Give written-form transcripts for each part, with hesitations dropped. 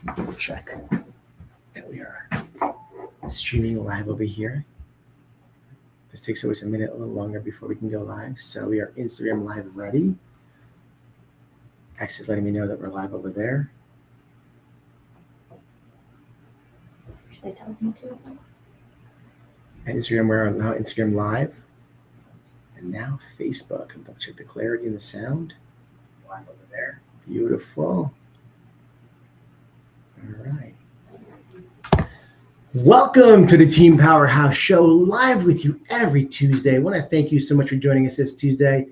Double check that we are streaming live over here. This takes always a minute, a little longer before we can go live. So we are Instagram live ready. Actually letting me know that we're live over there. Actually tells me to. At Instagram, we're now Instagram live. And now Facebook. I'm double check the clarity and the sound. Live over there. Beautiful. All right. Welcome to the Team Powerhouse Show, live with you every Tuesday. I want to thank you so much for joining us this Tuesday.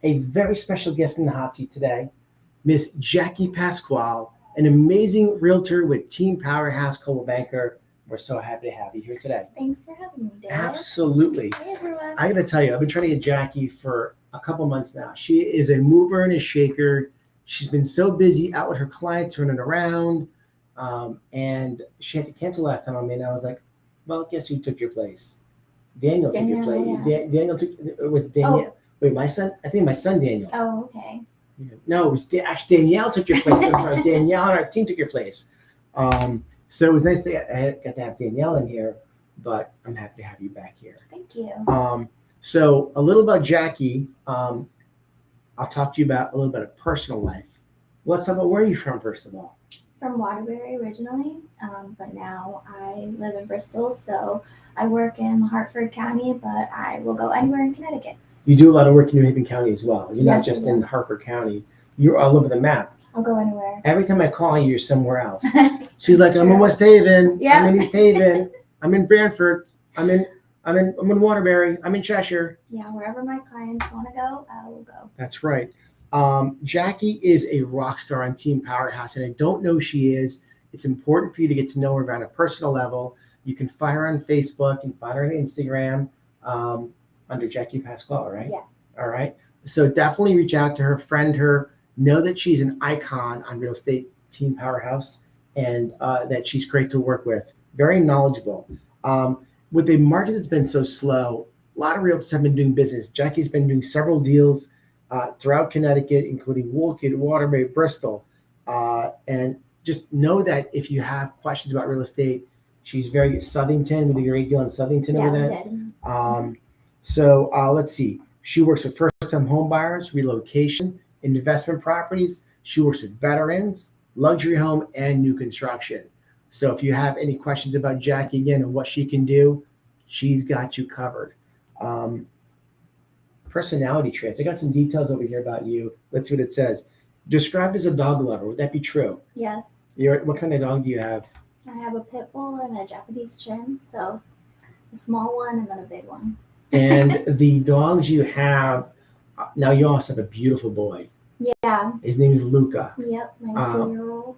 A very special guest in the hot seat today, Miss Jackie Pascual, an amazing realtor with Team Powerhouse Coldwell Banker. We're so happy to have you here today. Thanks for having me, Dave. Absolutely. Hey, everyone. I got to tell you, I've been trying to get Jackie for a couple months now. She is a mover and a shaker. She's been so busy out with her clients running around. And she had to cancel last time I mean, I was like, well, guess who took your place? Daniel took your place. Yeah. Daniel took, it was Daniel. Oh. Wait, my son, I think my son Daniel. Oh, okay. No, it was actually Danielle took your place. I'm sorry, Danielle and our team took your place. So it was nice that I got to have Danielle in here, but I'm happy to have you back here. Thank you. So a little about Jackie. I'll talk to you about a little bit of personal life. Let's talk about where are you from, first of all? From Waterbury originally, but now I live in Bristol, so I work in Hartford County, but I will go anywhere in Connecticut. You do a lot of work in New Haven County as well. You're Yes, not just in Hartford County. You're all over the map. I'll go anywhere. Every time I call you, you're somewhere else. She's like, True. I'm in West Haven. Yeah. I'm in East Haven. I'm in Brantford. I'm in Waterbury. I'm in Cheshire. Yeah, wherever my clients want to go, I will go. That's right. Jackie is a rock star on Team Powerhouse, and I don't know who she is. It's important for you to get to know her on a personal level. You can find her on Facebook and find her on Instagram under Jackie Pascual, right? Yes. All right. So definitely reach out to her, friend her, know that she's an icon on real estate Team Powerhouse, and that she's great to work with. Very knowledgeable. With a market that's been so slow, a lot of realtors have been doing business. Jackie's been doing several deals throughout Connecticut, including Woolkid, Waterbury, Bristol. And just know that if you have questions about real estate, she's very Southington. We do a great deal in Southington over there. So let's see. She works with first-time home buyers, relocation, investment properties. She works with veterans, luxury home, and new construction. So if you have any questions about Jackie again and what she can do, she's got you covered. Personality traits. I got some details over here about you. Let's see what it says. Described as a dog lover. Would that be true? Yes. What kind of dog do you have? I have a pit bull and a Japanese chin, so a small one and then a big one. And the dogs you have, now you also have a beautiful boy. Yeah. His name is Luca. Yep, my 2-year-old.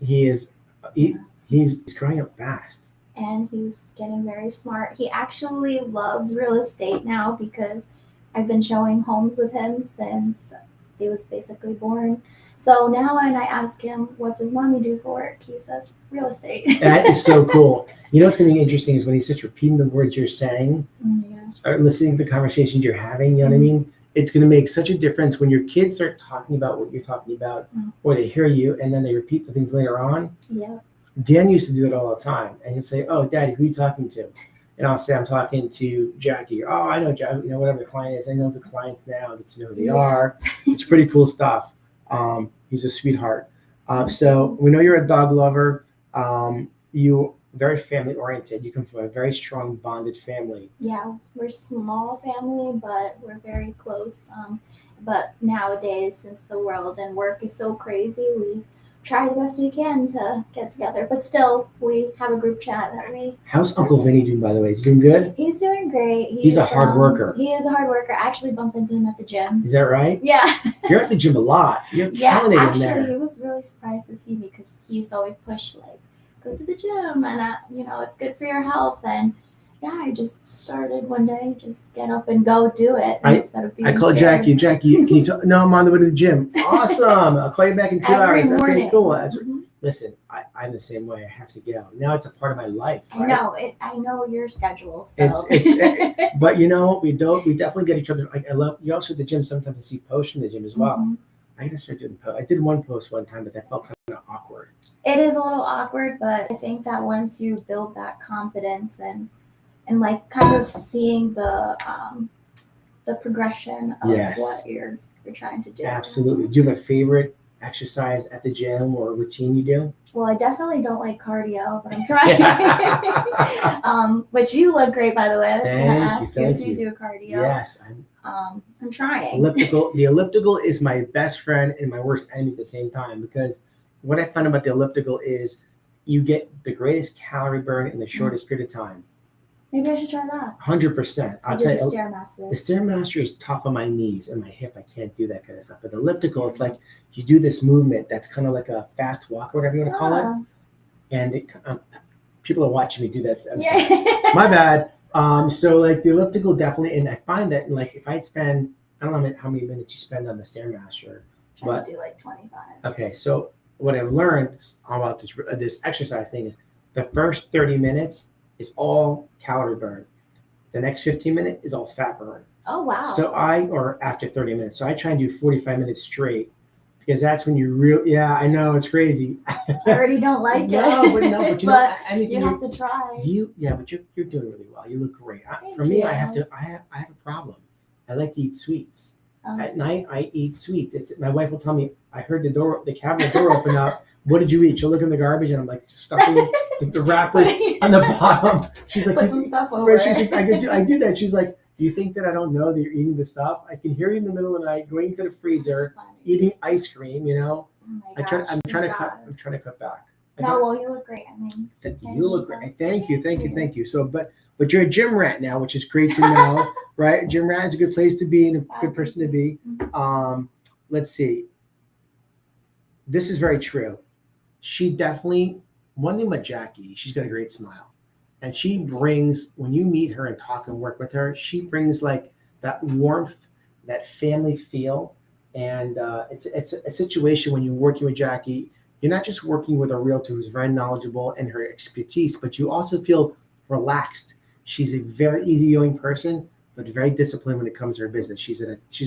He's growing up fast. And he's getting very smart. He actually loves real estate now because I've been showing homes with him since he was basically born. So now when I ask him, what does mommy do for work? He says, real estate. That is so cool. You know what's going to be interesting is when he's just repeating the words you're saying, oh my gosh, or listening to the conversations you're having, you know what I mean? It's going to make such a difference when your kids start talking about what you're talking about, or they hear you and then they repeat the things later on. Yeah. Dan used to do that all the time. And he'd say, oh, Daddy, who are you talking to? And I'll say, I'm talking to Jackie. Oh, I know Jackie, whatever the client is. I know the clients now, get to know who they are. It's pretty cool stuff. He's a sweetheart. So we know you're a dog lover. You very family oriented. You come from a very strong bonded family. Yeah, we're a small family, but we're very close. But nowadays, since the world and work is so crazy, we try the best we can to get together. But still, we have a group chat that we... How's Uncle Vinny doing, by the way? Is he doing good? He's doing great. He's a hard worker. He is a hard worker. I actually bump into him at the gym. Is that right? Yeah. You're at the gym a lot. You're Yeah, killing it in actually, there. he was really surprised to see me because he used to always push, like, go to the gym and, it's good for your health. And yeah, I just started one day, just get up and go do it instead of being I called scared. Jackie, can you talk? No, I'm on the way to the gym. Awesome. I'll call you back in 2 Every hours. That's morning. pretty cool. That's, Mhm. Listen, I'm the same way. I have to go. Now it's a part of my life. I Right? know it. I know your schedule. So. But we definitely get each other. I love you. Also at the gym sometimes I see posts from the gym as well. Mhm. I gotta start doing posts. I did one post one time, but that felt kind of awkward. It is a little awkward, but I think that once you build that confidence and like kind of seeing the progression of Yes. what you're trying to do. Absolutely. Do you have a favorite exercise at the gym or routine you do? Well, I definitely don't like cardio, but I'm trying. But you look great, by the way. I was going to ask you if you do cardio. Yes, I'm trying. Elliptical. The elliptical is my best friend and my worst enemy at the same time, because what I found about the elliptical is you get the greatest calorie burn in the shortest period of time. Maybe I should try that. 100%. I'll tell you. The Stairmaster. The Stairmaster is tough on my knees and my hip. I can't do that kind of stuff. But the elliptical, it's like you do this movement that's kind of like a fast walk or whatever you want to call it. And people are watching me do that. My bad. So like the elliptical definitely, and I find that like if I spend, I don't know how many minutes you spend on the Stairmaster. Try to do like 25. Okay, so what I've learned about this exercise thing is the first 30 minutes is all calorie burn. The next 15 minutes is all fat burn. Oh, wow. So or after 30 minutes. So I try and do 45 minutes straight, because that's when you I know, it's crazy. I already don't like it. No, but you know, you have to try. But you're doing really well. You look great. Thank For me, you. I have a problem. I like to eat sweets. At night, I eat sweets. My wife will tell me, I heard the cabinet door open up. What did you eat? She'll look in the garbage, and I'm like stuffing the wrappers on the bottom. She's like, put some stuff over. She's like, I do that. She's like, you think that I don't know that you're eating the stuff? I can hear you in the middle of the night going to the freezer, eating ice cream. You know, I'm trying to cut back. No, well, you look great. I mean, you look great. Thank you. So, but you're a gym rat now, which is great to know, right? A gym rat is a good place to be and a good person to be. Let's see. This is very true. She definitely, one thing about Jackie, she's got a great smile. And she brings, when you meet her and talk and work with her, she brings like that warmth, that family feel. And it's a situation when you're working with Jackie, you're not just working with a realtor who's very knowledgeable in her expertise, but you also feel relaxed. She's a very easygoing person, but very disciplined when it comes to her business. She's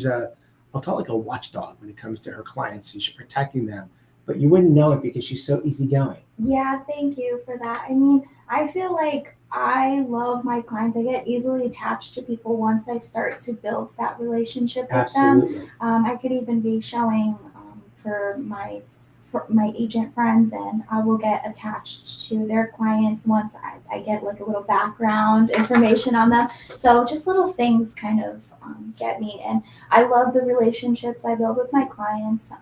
I'll call it like a watchdog when it comes to her clients. She's protecting them. But you wouldn't know it because she's so easygoing. Yeah, thank you for that. I mean, I feel like I love my clients. I get easily attached to people once I start to build that relationship with them. I could even be showing for my agent friends, and I will get attached to their clients once I get like a little background information on them. So just little things kind of get me, and I love the relationships I build with my clients.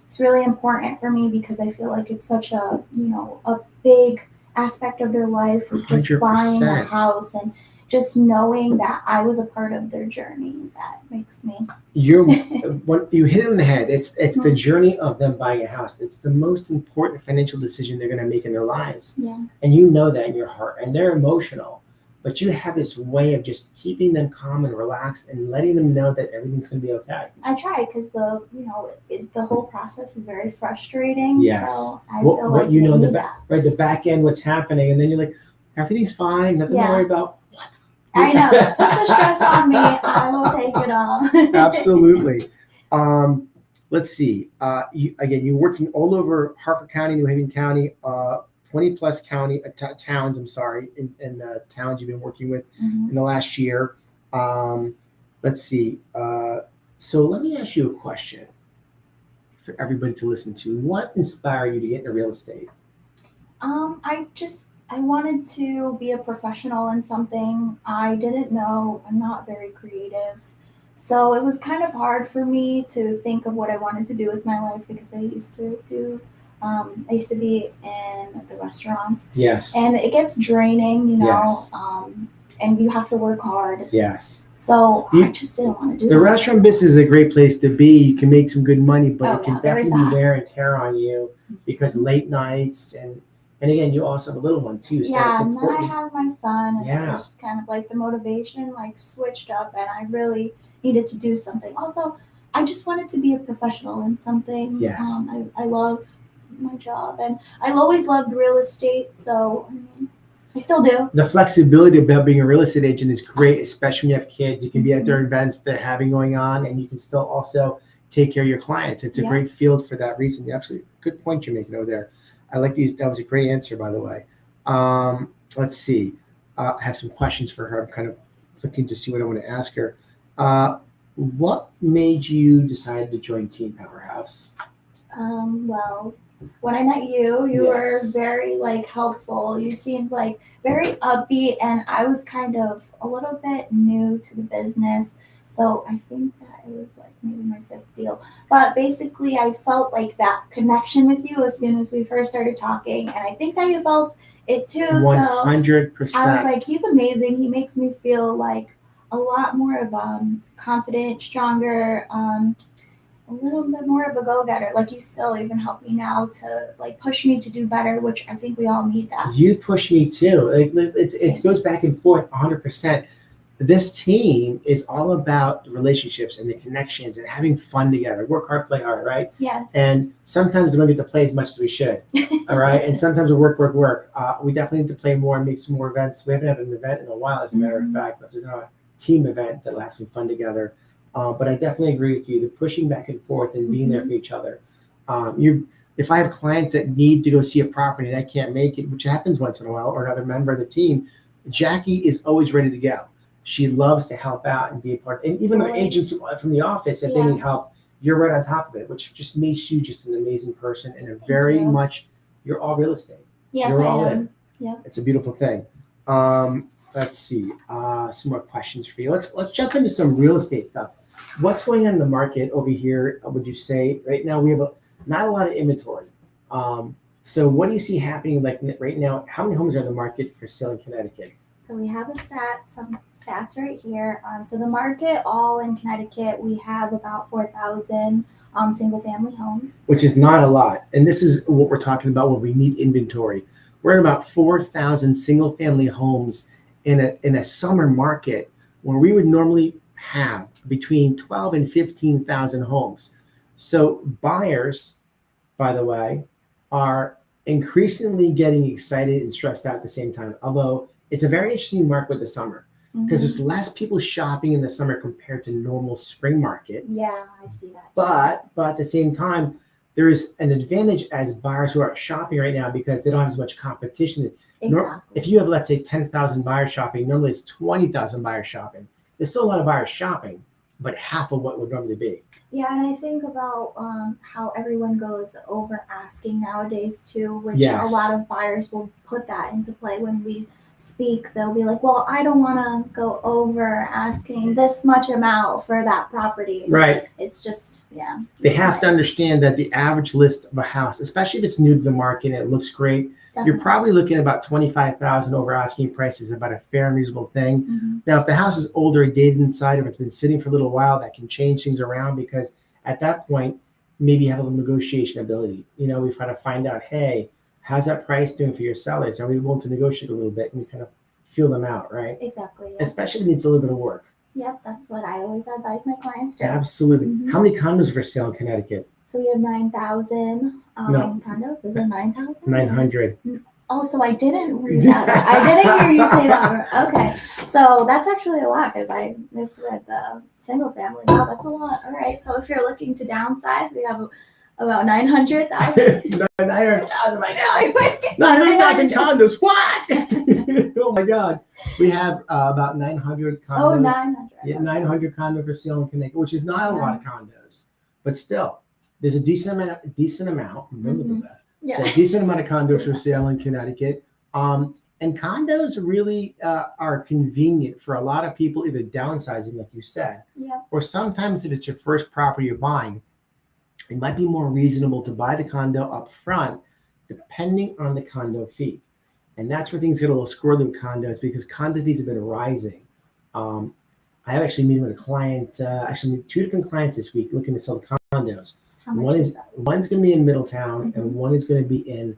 It's really important for me because I feel like it's such a big aspect of their life of just 100%. Buying a house and just knowing that I was a part of their journey. That makes me. You hit it on the head. It's the journey of them buying a house. It's the most important financial decision they're going to make in their lives. Yeah. And you know that in your heart. And they're emotional, but you have this way of just keeping them calm and relaxed and letting them know that everything's going to be okay. I try because the whole process is very frustrating. Yes. So I feel like you know the back end, what's happening, and then you're like, everything's fine, nothing to worry about. I know. Put the stress on me. I will take it all. Absolutely. Let's see. You're working all over Harford County, New Haven County, 20 plus towns. I'm sorry, in towns you've been working with in the last year. Let's see. So let me ask you a question for everybody to listen to. What inspired you to get into real estate? I wanted to be a professional in something. I didn't know. I'm not very creative. So it was kind of hard for me to think of what I wanted to do with my life because I used to be in the restaurants. Yes. And it gets draining, Yes. And you have to work hard. Yes. So I just didn't want to do that. The restaurant business is a great place to be. You can make some good money, but it can definitely be wear and tear on you because late nights and again, you also have a little one too. So it's and important. Then I have my son, and it was just kind of like the motivation switched up, and I really needed to do something. Also, I just wanted to be a professional in something. Yes. I love my job, and I always loved real estate, so I still do. The flexibility about being a real estate agent is great, especially when you have kids. You can be at their events they're having going on, and you can still also take care of your clients. It's a Yeah. great field for that reason. Absolutely good point you're making over there. I like these. That was a great answer, by the way. Let's see. I have some questions for her. I'm kind of looking to see what I want to ask her. What made you decide to join Team Powerhouse? Well, when I met you, you were Yes. very like helpful. You seemed like very upbeat, and I was kind of a little bit new to the business. So I think that it was like maybe my fifth deal. But basically, I felt like that connection with you as soon as we first started talking, and I think that you felt it too. So I was 100%. like, he's amazing. He makes me feel like a lot more of confident, stronger. A little bit more of a go-getter. Like you still even help me now to like push me to do better, which I think we all need that. You push me too. It goes back and forth 100%. This team is all about relationships and the connections and having fun together. Work hard, play hard, right? Yes. And sometimes we don't get to play as much as we should. All right. And sometimes we work. We definitely need to play more and make some more events. We haven't had an event in a while, as a matter of fact, but it's a team event that'll have some fun together. But I definitely agree with you. The pushing back and forth and being there for each other. If I have clients that need to go see a property and I can't make it, which happens once in a while, or another member of the team, Jackie is always ready to go. She loves to help out and be a part. And even the agents from the office, if they need help, you're right on top of it, which just makes you just an amazing person and you're all real estate. Yes, you're I all am. in. Yeah. It's a beautiful thing. Let's see. Some more questions for you. Let's jump into some real estate stuff. What's going on in the market over here? Would you say right now we have not a lot of inventory? So what do you see happening like right now? How many homes are in the market for sale in Connecticut? So we have some stats right here. So the market all in Connecticut, we have about 4,000 single family homes. Which is not a lot. And this is what we're talking about when we need inventory. We're at about 4,000 single family homes in a summer market where we would normally have between 12 and 15,000 homes. So buyers, by the way, are increasingly getting excited and stressed out at the same time. Although it's a very interesting market with the summer because there's less people shopping in the summer compared to normal spring market. Yeah, I see that. But at the same time, there is an advantage as buyers who are shopping right now because they don't have as much competition. Exactly. If you have, let's say, 10,000 buyers shopping, normally it's 20,000 buyers shopping. There's still a lot of buyers shopping, but half of what would normally be. Yeah, and I think about how everyone goes over asking nowadays too, which Yes. a lot of buyers will put that into play when we speak. They'll be like, well, I don't want to go over asking this much amount for that property. Right. It's just, yeah. They have to understand that the average list of a house, especially if it's new to the market and it looks great, Definitely. you're probably looking at about 25,000 over asking price is about a fair and reasonable thing. Now, if the house is older, dated inside, if it's been sitting for a little while, that can change things around because at that point, maybe you have a little negotiation ability. We've got to find out, hey, how's that price doing for your sellers? Are we willing to negotiate a little bit? And we kind of feel them out, right? Exactly. Yeah. Especially if it needs a little bit of work. Yep, that's what I always advise my clients to. Absolutely. How many condos for sale in Connecticut? So we have 9,000 condos. Is it 9,000? 900. Oh, so I didn't read that. I didn't hear you say that. Okay. So that's actually a lot because I misread the single family. Wow, that's a lot. All right. So if you're looking to downsize, we have about 900,000. 900,000 right now. 900,000 condos. What? Oh my God. We have about 900 condos. Oh, 900. Yeah, 900 condos for sale in Connecticut, which is not a lot of condos, but still, there's a decent amount. Remember that. Yeah. A decent amount of condos for sale in Connecticut. And condos really are convenient for a lot of people, either downsizing, like you said, or sometimes if it's your first property you're buying, it might be more reasonable to buy the condo up front, depending on the condo fee. And that's where things get a little squirrely with condos because condo fees have been rising. I have actually meeting with a client, actually two different clients this week looking to sell the condos. How much is that? One's going to be in Middletown and one is going to be in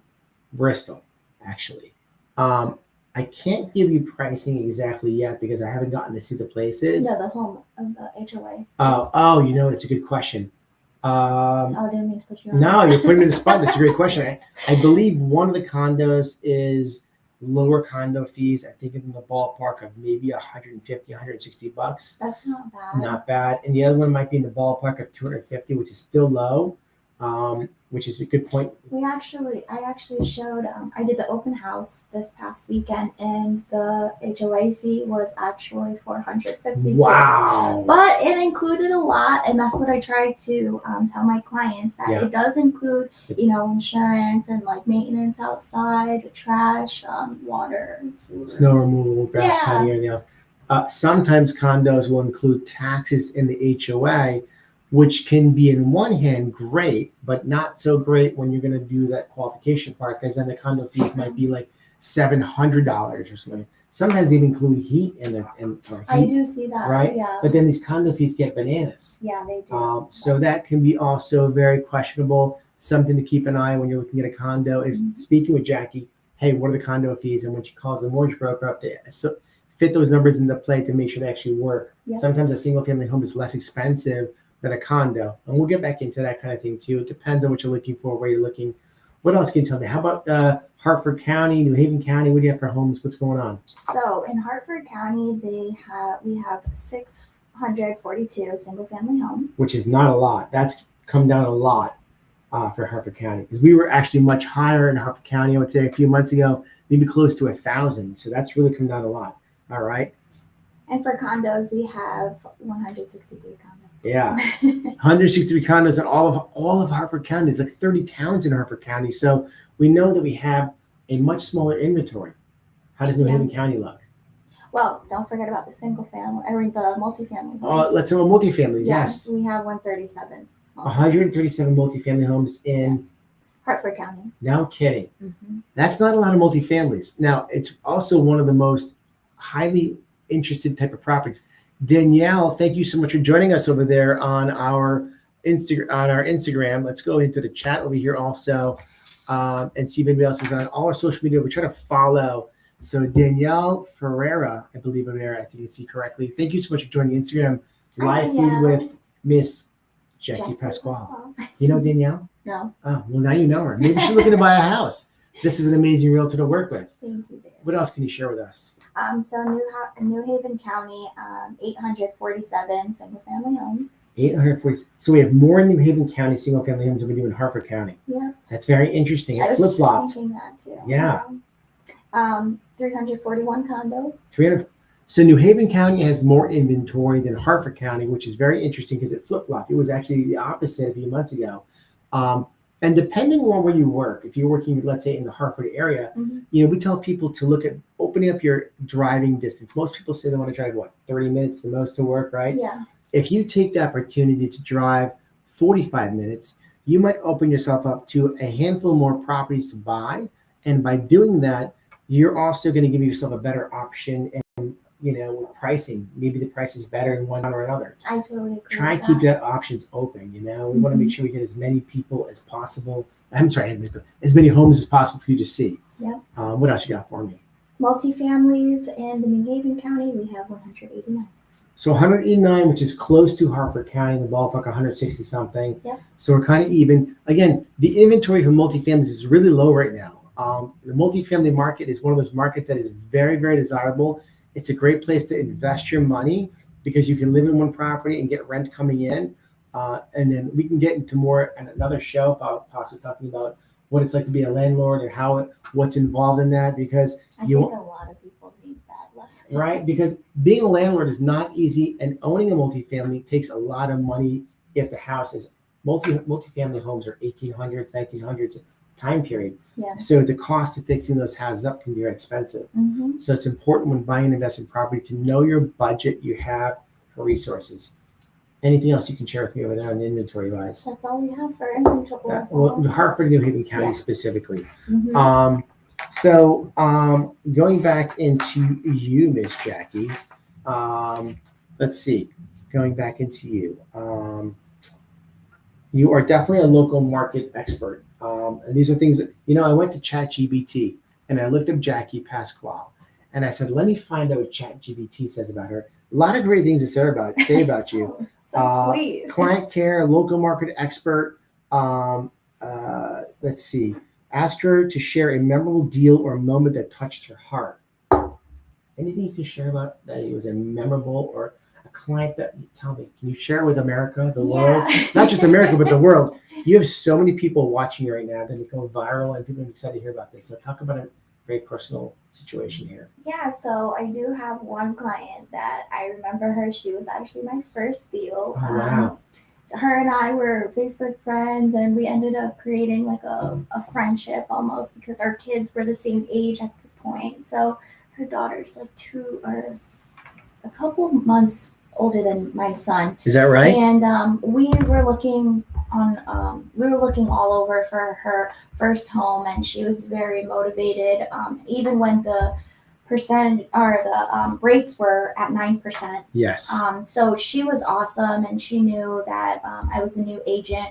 Bristol, actually. I can't give you pricing exactly yet because I haven't gotten to see the places. No, the home of the HOA. Oh, that's a good question. I didn't mean to put you on. No, you're putting me in the spot. That's a great question. I believe one of the condos is lower condo fees. I think in the ballpark of maybe 150, 160 bucks. That's not bad. Not bad. And the other one might be in the ballpark of 250, which is still low, which is a good point. I actually showed, I did the open house this past weekend, and the HOA fee was actually $452. Wow. But it included a lot, and that's what I try to tell my clients, that it does include, insurance and like maintenance outside, trash, water, and sewer. Snow removal, grass cutting, everything else. Sometimes condos will include taxes in the HOA, which can be in one hand great, but not so great when you're going to do that qualification part, because then the condo fees might be like $700 or something. Sometimes they include heat in there. I do see that, right? Yeah. But then these condo fees get bananas. Yeah, they do. So that can be also very questionable. Something to keep an eye on when you're looking at a condo is speaking with Jackie. Hey, what are the condo fees? And when she calls the mortgage broker up to fit those numbers into play to make sure they actually work. Yeah. Sometimes a single family home is less expensive than a condo, and we'll get back into that kind of thing too. It depends on what you're looking for, where you're looking. What else can you tell me? How about Hartford County, New Haven County? What do you have for homes? What's going on? So in Hartford County, we have 642 single family homes, which is not a lot. That's come down a lot for Hartford County, because we were actually much higher in Hartford County. I would say a few months ago, maybe close to 1,000. So that's really come down a lot. All right. And for condos, we have 163 condos. Yeah, 163 condos in all of Hartford County. There's like 30 towns in Hartford County, so we know that we have a much smaller inventory. How does New Haven County look? Well, don't forget about the single family. The multifamily homes. Let's talk about multifamilies. Yes, we have 137. 137 multifamily homes in Hartford County. No kidding. Mm-hmm. That's not a lot of multifamilies. Now, it's also one of the most highly interested type of properties. Danielle, thank you so much for joining us over there on our Instagram. Let's go into the chat over here also and see if anybody else is on all our social media. We're trying to follow. So Danielle Ferreira, I believe I'm there. I think you see correctly. Thank you so much for joining the Instagram live feed with Miss Jackie Pascual. You know Danielle? No. Oh, well, now you know her. Maybe she's looking to buy a house. This is an amazing realtor to work with. Thank you, Dan. What else can you share with us? So New Haven County, 847 single family homes. 840. So we have more New Haven County single family homes than we do in Hartford County. Yeah. That's very interesting. I was flip flops. thinking that too. Yeah. 341 condos. 300. So New Haven County has more inventory than Hartford County, which is very interesting because it flip flopped. It was actually the opposite a few months ago. And depending on where you work, if you're working, let's say in the Hartford area, we tell people to look at opening up your driving distance. Most people say they want to drive 30 minutes the most to work, right? Yeah. If you take the opportunity to drive 45 minutes, you might open yourself up to a handful more properties to buy. And by doing that, you're also going to give yourself a better option and, with pricing. Maybe the price is better in one or another. I totally agree. Try and keep that options open. We want to make sure we get as many people as possible. As many homes as possible for you to see. Yeah. What else you got for me? Multifamilies in the New Haven County, we have 189. So 189, which is close to Hartford County, in the ballpark 160 something. Yeah. So we're kind of even. Again, the inventory for multifamilies is really low right now. The multifamily market is one of those markets that is very, very desirable. It's a great place to invest your money because you can live in one property and get rent coming in. And then we can get into more in another show about possibly talking about what it's like to be a landlord and what's involved in that, because I think a lot of people need that lesson. Right? Because being a landlord is not easy, and owning a multifamily takes a lot of money if the house is multifamily homes are 1800s, 1900s time period. Yeah. So the cost of fixing those houses up can be very expensive. Mm-hmm. So it's important when buying an investment property to know your budget you have for resources. Anything else you can share with me over there on the inventory wise? That's all we have for inventory. Hartford, New Haven County specifically. Mm-hmm. So going back into you, Miss Jackie, let's see. Going back into you. You are definitely a local market expert. And these are things that, I went to ChatGPT and I looked up Jackie Pascual and I said, let me find out what ChatGPT says about her. A lot of great things to say about you. Oh, so sweet. Client care, local market expert. Let's see. Ask her to share a memorable deal or moment that touched her heart. Anything you can share about that it was a memorable or a client that you tell me? Can you share with America, the world? Not just America, but the world. You have so many people watching you right now that become viral, and people are excited to hear about this. So talk about a very personal situation here. Yeah, so I do have one client that I remember her. She was actually my first deal. Oh, wow. So her and I were Facebook friends, and we ended up creating like a friendship almost because our kids were the same age at the point. So her daughter's like two or a couple months older than my son. Is that right? And we were looking all over for her first home, and she was very motivated. Even when the percent or the rates were at 9%. Yes. So she was awesome, and she knew that I was a new agent.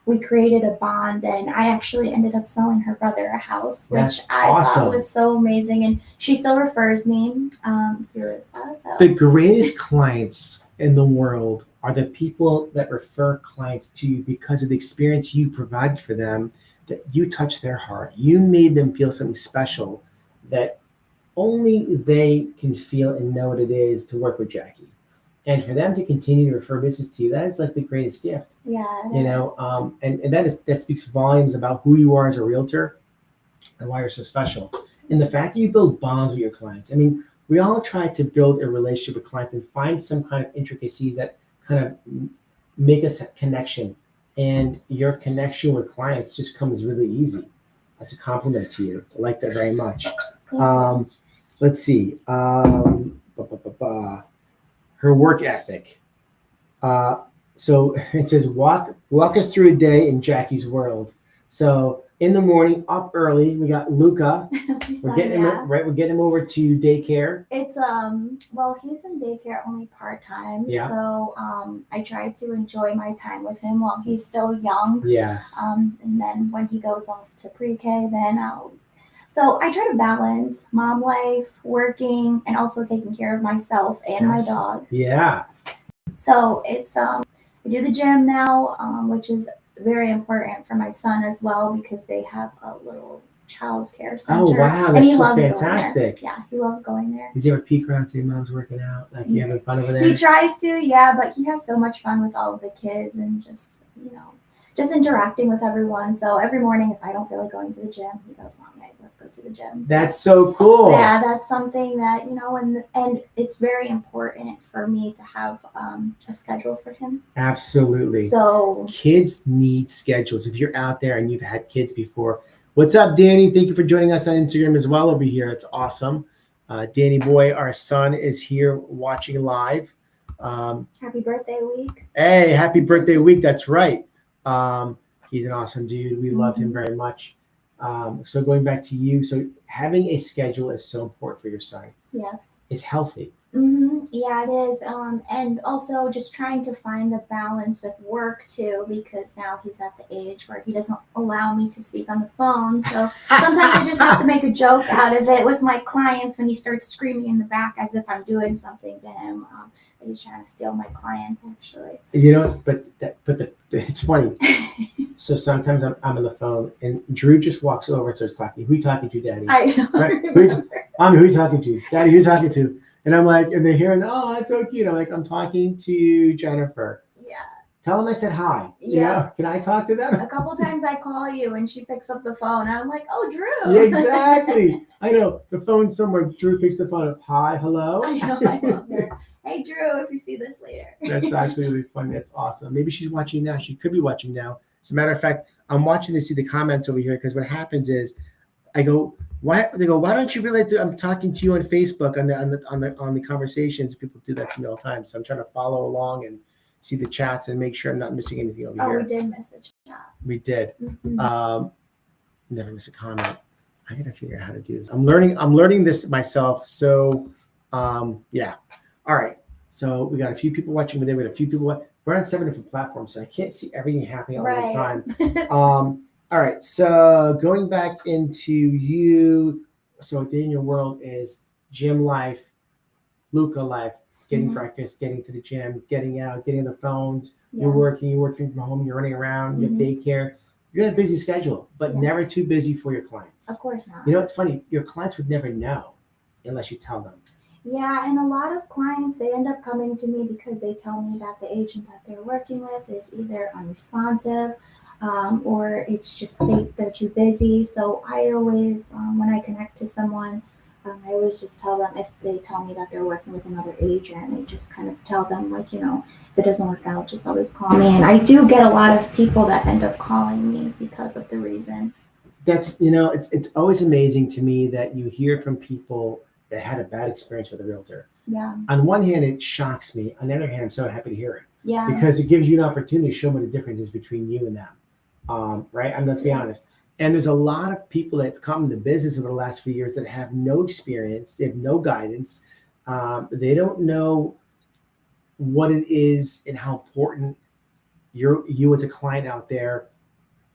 We created a bond, and I actually ended up selling her brother a house, which That's I awesome. thought was so amazing. And she still refers me to Rita. So. The greatest clients in the world are the people that refer clients to you because of the experience you provided for them, that you touched their heart. You made them feel something special that only they can feel and know what it is to work with Jackie. And for them to continue to refer business to you, that is like the greatest gift. Yeah. And that speaks volumes about who you are as a realtor and why you're so special. And the fact that you build bonds with your clients. I mean, we all try to build a relationship with clients and find some kind of intricacies that kind of make us a connection. And your connection with clients just comes really easy. That's a compliment to you. I like that very much. Let's see. Her work ethic. So it says, walk us through a day in Jackie's world. So in the morning, up early, we got Luca. We're getting him over to daycare. It's well, he's in daycare only part-time. Yeah. So I try to enjoy my time with him while he's still young. Yes. And then when he goes off to pre-K, then so I try to balance mom life, working, and also taking care of myself and my dogs. Yeah. So it's I do the gym now, which is very important for my son as well because they have a little child care center. Oh wow, that's and he so loves fantastic. Going there. Yeah, he loves going there. Does he ever peek around and say, "Mom's working out"? Like you having fun over there? He tries to, yeah, but he has so much fun with all of the kids and just interacting with everyone. So every morning, if I don't feel like going to the gym, he goes, "Mommy, let's go to the gym." That's so cool. Yeah, that's something that and it's very important for me to have a schedule for him. Absolutely. So kids need schedules. If you're out there and you've had kids before, what's up, Danny? Thank you for joining us on Instagram as well over here. It's awesome. Danny boy, our son, is here watching live. Happy birthday week. Hey, happy birthday week. That's right. He's an awesome dude. We love him very much. So going back to you, so having a schedule is so important for your son. Yes. It's healthy. Yeah, it is. And also just trying to find the balance with work too, because now he's at the age where he doesn't allow me to speak on the phone. So sometimes I just have to make a joke out of it with my clients when he starts screaming in the back as if I'm doing something to him. But he's trying to steal my clients actually. But it's funny. So sometimes I'm on the phone and Drew just walks over and starts talking. Who are you talking to, Daddy? I know. Right? Who are you talking to? Daddy, who are you talking to? And I'm like, and they hear, oh, that's so cute. I'm like, I'm talking to Jennifer. Yeah. Tell them I said hi. Yeah. Can I talk to them? A couple times I call you and she picks up the phone. I'm like, oh, Drew. Yeah, exactly. I know. The phone's somewhere. Drew picks the phone up. Hi, hello. I know. I love her. Hey, Drew, if you see this later. That's actually really funny. That's awesome. Maybe she's watching now. She could be watching now. As a matter of fact, I'm watching to see the comments over here because what happens is I go, why? They go, why don't you realize that I'm talking to you on Facebook on the conversations? People do that to me all the time. So I'm trying to follow along and see the chats and make sure I'm not missing anything over here. Oh, we did miss a chat. We did. Never miss a comment. I gotta figure out how to do this. I'm learning this myself. So yeah. All right. So we got a few people watching today. We got a few people. We're on 7 different platforms, so I can't see everything happening all the time. All right, so going back into you, so a day in your world is gym life, Luca life, getting breakfast, getting to the gym, getting out, getting on the phones, you're working from home, you're running around, you have daycare. You're on a busy schedule, but Yeah. never too busy for your clients. Of course not. You know, it's funny. Your clients would never know unless you tell them. Yeah, and a lot of clients, they end up coming to me because they tell me that the agent that they're working with is either unresponsive, or it's just they're too busy. So I always, when I connect to someone, I always just tell them, if they tell me that they're working with another agent, I just kind of tell them, like, if it doesn't work out, just always call me. And I do get a lot of people that end up calling me because of the reason. That's, it's always amazing to me that you hear from people that had a bad experience with a realtor. Yeah, On one hand, it shocks me. On the other hand, I'm so happy to hear it yeah, because it gives you an opportunity to show me the difference is between you and them. Right? Let's be honest. And there's a lot of people that have come into business over the last few years that have no experience. They have no guidance. They don't know what it is and how important you as a client out there,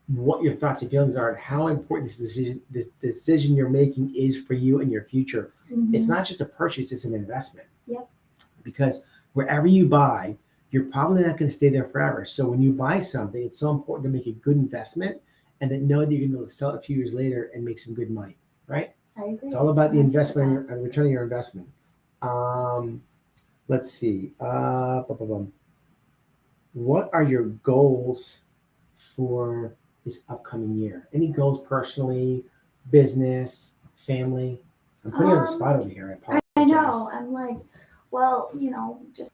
what your thoughts and feelings are, and how important this decision you're making is for you and your future. hmm It's not just a purchase, it's an investment. Yep. Because wherever you buy, you're probably not going to stay there forever. So when you buy something, it's so important to make a good investment and then know that you're going to be able to sell it a few years later and make some good money, right? I agree. It's all about the 100%. investment and return on your investment. Let's see. What are your goals for this upcoming year? Any goals personally, business, family? I'm putting you on the spot over here. I apologize. I know. I'm like, well, just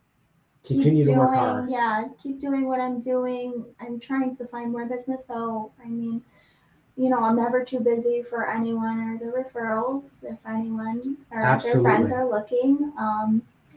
Continue to keep work doing, hard. yeah, keep doing what I'm doing. I'm trying to find more business. So, I mean, I'm never too busy for anyone or the referrals if anyone or if their friends Absolutely. are looking.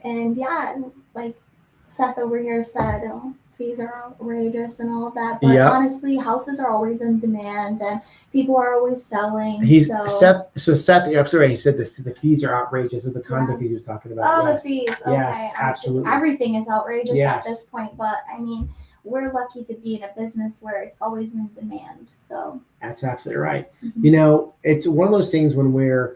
And yeah, like Seth over here said, fees are outrageous and all of that. But Yep. honestly, houses are always in demand and people are always selling. So Seth, I'm sorry, he said this. The fees are outrageous. Of the condo Yeah. fees he was talking about. Oh, Yes. the fees. Okay. Yes, absolutely. Everything is outrageous Yes. at this point. But I mean, we're lucky to be in a business where it's always in demand. So That's absolutely right. mhm. It's one of those things when we're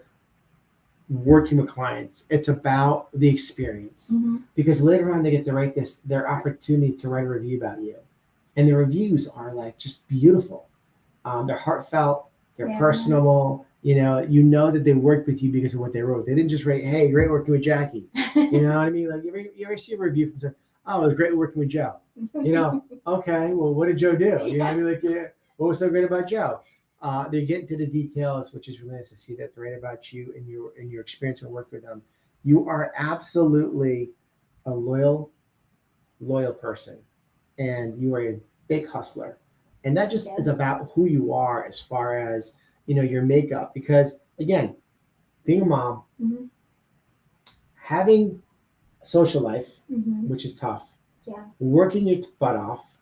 working with clients, it's about the experience Mhm. because later on they get to write their opportunity to write a review about you, and the reviews are like just beautiful. They're heartfelt, they're Yeah. personable. You know that they worked with you because of what they wrote. They didn't just write, "Hey, great working with Jackie." You know what I mean? Like you ever see a review from someone, "Oh, it was great working with Joe." Okay, well, what did Joe do? You know what I mean? Like, yeah, what was so great about Joe? They get into the details, which is really nice to see that they're right about you and your experience and work with them. You are absolutely a loyal person, and you are a big hustler, and that just is about who you are as far as your makeup. Because again, being a mom, Mhm. having a social life, Mhm. which is tough, Yeah. working your butt off,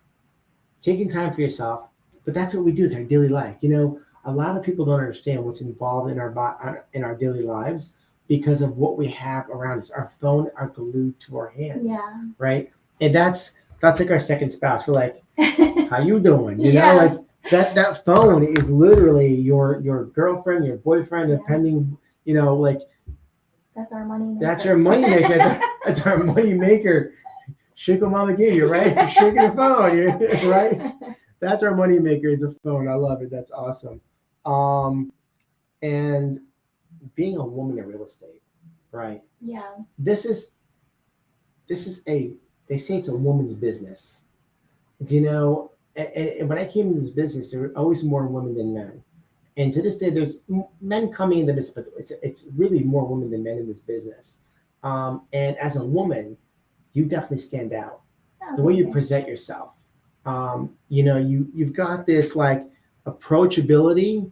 taking time for yourself. But that's what we do with our daily life. A lot of people don't understand what's involved in our daily lives because of what we have around us. Our phone are glued to our hands, Yeah. right? And that's like our second spouse. We're like, "How you doing?" Yeah. Like that phone is literally your girlfriend, your boyfriend, Yeah. depending. Like That's our money maker. that's your money maker. That's our money maker. Shake what mama gave you, right? You're shaking the phone, right? That's our money maker is the phone. I love it. That's awesome. And being a woman in real estate, right? Yeah. This is they say it's a woman's business. And when I came into this business, there were always more women than men. And to this day, there's men coming into this, but it's really more women than men in this business. And as a woman, you definitely stand out. Oh, The way you okay. present yourself. You've got this like approachability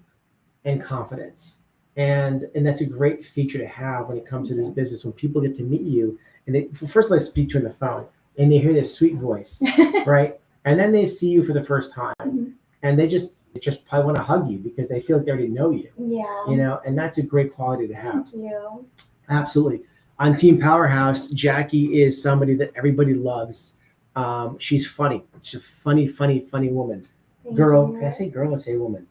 and confidence, and that's a great feature to have when it comes to this Yeah. business. When people get to meet you, and they first let's speak to you on the phone, and they hear this sweet voice, right? And then they see you for the first time, Mhm. and they just probably want to hug you because they feel like they already know you. Yeah. And that's a great quality to have. Thank you. Absolutely. On Team Powerhouse, Jackie is somebody that everybody loves. She's funny. She's a funny woman. Thank Girl, you. can I say girl or say woman?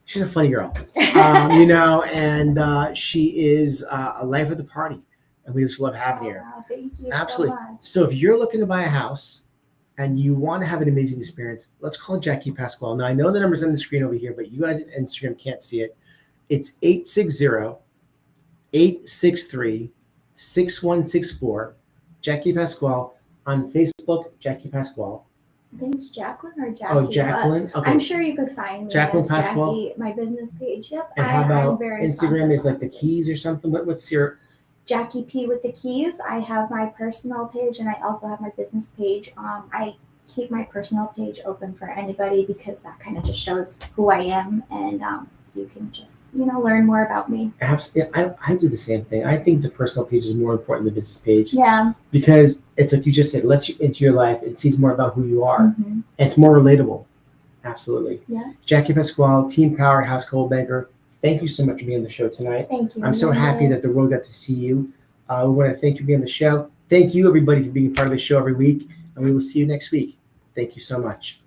She's a funny girl. And she is a life of the party. And we just love having her. Wow, thank you Absolutely. so much. So if you're looking to buy a house, and you want to have an amazing experience, let's call Jackie Pascual. Now, I know the number's on the screen over here, but you guys at Instagram can't see it. It's 860-863-6164. Jackie Pascual. On Facebook, Jackie Pascual. I think it's Jacqueline or Jackie. Oh, Jacqueline. Okay. I'm sure you could find me Jacqueline as Pascual. Jackie, my business page. Yep. And how about I'm very Instagram is like the keys or something? What's your Jackie P with the keys? I have my personal page and I also have my business page. I keep my personal page open for anybody because that kind of just shows who I am, and you can just learn more about me. Absolutely. I do the same thing. I think the personal page is more important than the business page. Yeah. Because it's like you just said, lets you into your life. It sees more about who you are. Mm-hmm. And it's more relatable. Absolutely. Yeah. Jackie Pascual, Team Powerhouse Cold Banker. Thank you so much for being on the show tonight. Thank you. I'm so happy that the world got to see you. We want to thank you for being on the show. Thank you, everybody, for being part of the show every week. And we will see you next week. Thank you so much.